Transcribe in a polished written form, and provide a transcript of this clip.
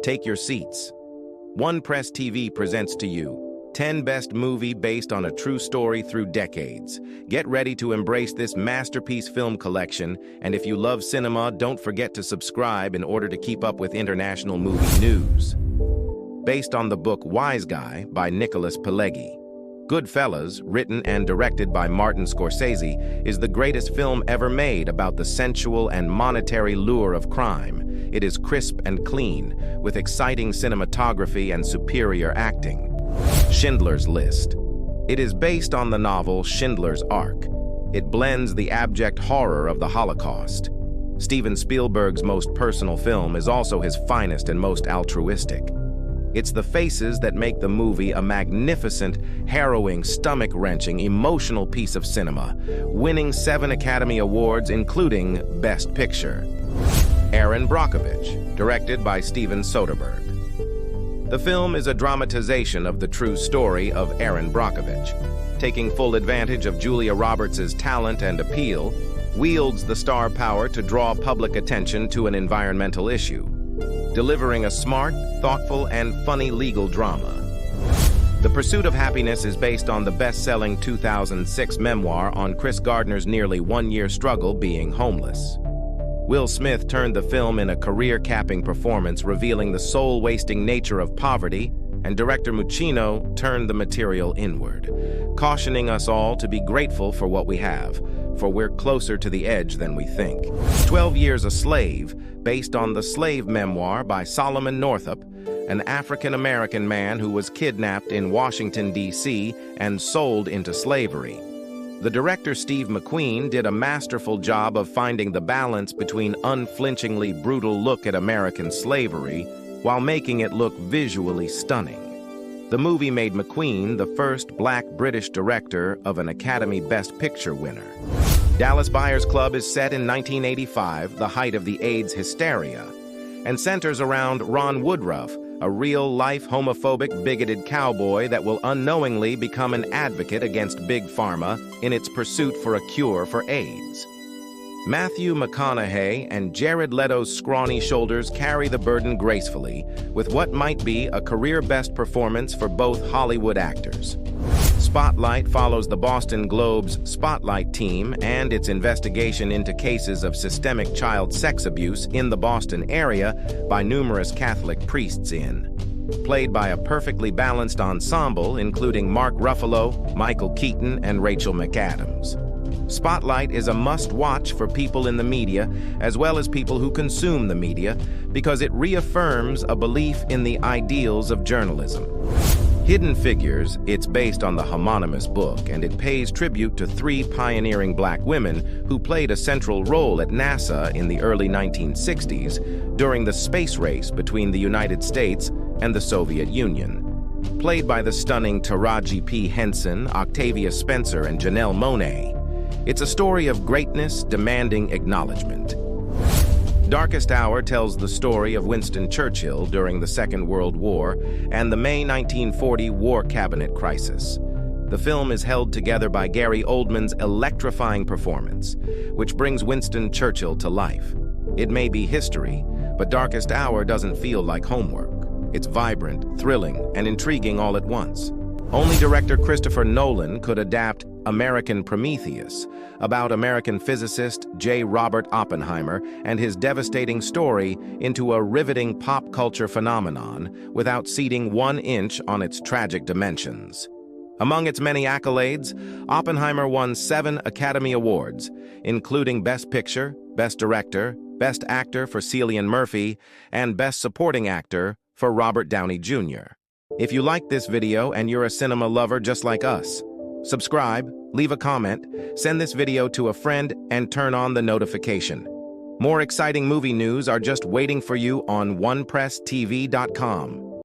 Take your seats. One Press TV presents to you 10 Best Movie Based on a True Story Through Decades. Get ready to embrace this masterpiece film collection, and if you love cinema, don't forget to subscribe in order to keep up with international movie news. Based on the book Wise Guy by Nicholas Pileggi. Goodfellas, written and directed by Martin Scorsese, is the greatest film ever made about the sensual and monetary lure of crime. It is crisp and clean, with exciting cinematography and superior acting. Schindler's List. It is based on the novel Schindler's Ark. It blends the abject horror of the Holocaust. Steven Spielberg's most personal film is also his finest and most altruistic. It's the faces that make the movie a magnificent, harrowing, stomach-wrenching, emotional piece of cinema, winning 7 Academy Awards, including Best Picture. Erin Brockovich, directed by Steven Soderbergh. The film is a dramatization of the true story of Erin Brockovich. Taking full advantage of Julia Roberts' talent and appeal, wields the star power to draw public attention to an environmental issue, delivering a smart, thoughtful, and funny legal drama. The Pursuit of Happiness is based on the best-selling 2006 memoir on Chris Gardner's nearly one-year struggle being homeless. Will Smith turned the film in a career-capping performance revealing the soul-wasting nature of poverty, and director Muccino turned the material inward, cautioning us all to be grateful for what we have, for we're closer to the edge than we think. 12 Years a Slave, based on the slave memoir by Solomon Northup, an African-American man who was kidnapped in Washington, D.C. and sold into slavery. The director Steve McQueen did a masterful job of finding the balance between unflinchingly brutal look at American slavery while making it look visually stunning. The movie made McQueen the first Black British director of an Academy Best Picture winner. Dallas Buyers Club is set in 1985, the height of the AIDS hysteria, and centers around Ron Woodruff, a real-life homophobic, bigoted cowboy that will unknowingly become an advocate against Big Pharma in its pursuit for a cure for AIDS. Matthew McConaughey and Jared Leto's scrawny shoulders carry the burden gracefully, with what might be a career-best performance for both Hollywood actors. Spotlight follows the Boston Globe's Spotlight team and its investigation into cases of systemic child sex abuse in the Boston area by numerous Catholic priests played by a perfectly balanced ensemble including Mark Ruffalo, Michael Keaton, and Rachel McAdams. Spotlight is a must-watch for people in the media, as well as people who consume the media, because it reaffirms a belief in the ideals of journalism. Hidden Figures, it's based on the homonymous book, and it pays tribute to 3 pioneering Black women who played a central role at NASA in the early 1960s during the space race between the United States and the Soviet Union. Played by the stunning Taraji P. Henson, Octavia Spencer, and Janelle Monáe, it's a story of greatness demanding acknowledgement. Darkest Hour tells the story of Winston Churchill during the Second World War and the May 1940 War Cabinet crisis. The film is held together by Gary Oldman's electrifying performance, which brings Winston Churchill to life. It may be history, but Darkest Hour doesn't feel like homework. It's vibrant, thrilling, and intriguing all at once. Only director Christopher Nolan could adapt American Prometheus, about American physicist J. Robert Oppenheimer and his devastating story, into a riveting pop culture phenomenon without ceding 1 inch on its tragic dimensions. Among its many accolades, Oppenheimer won 7 Academy Awards, including Best Picture, Best Director, Best Actor for Cillian Murphy, and Best Supporting Actor for Robert Downey Jr. If you like this video and you're a cinema lover just like us, subscribe, leave a comment, send this video to a friend, and turn on the notification. More exciting movie news are just waiting for you on onepresstv.com.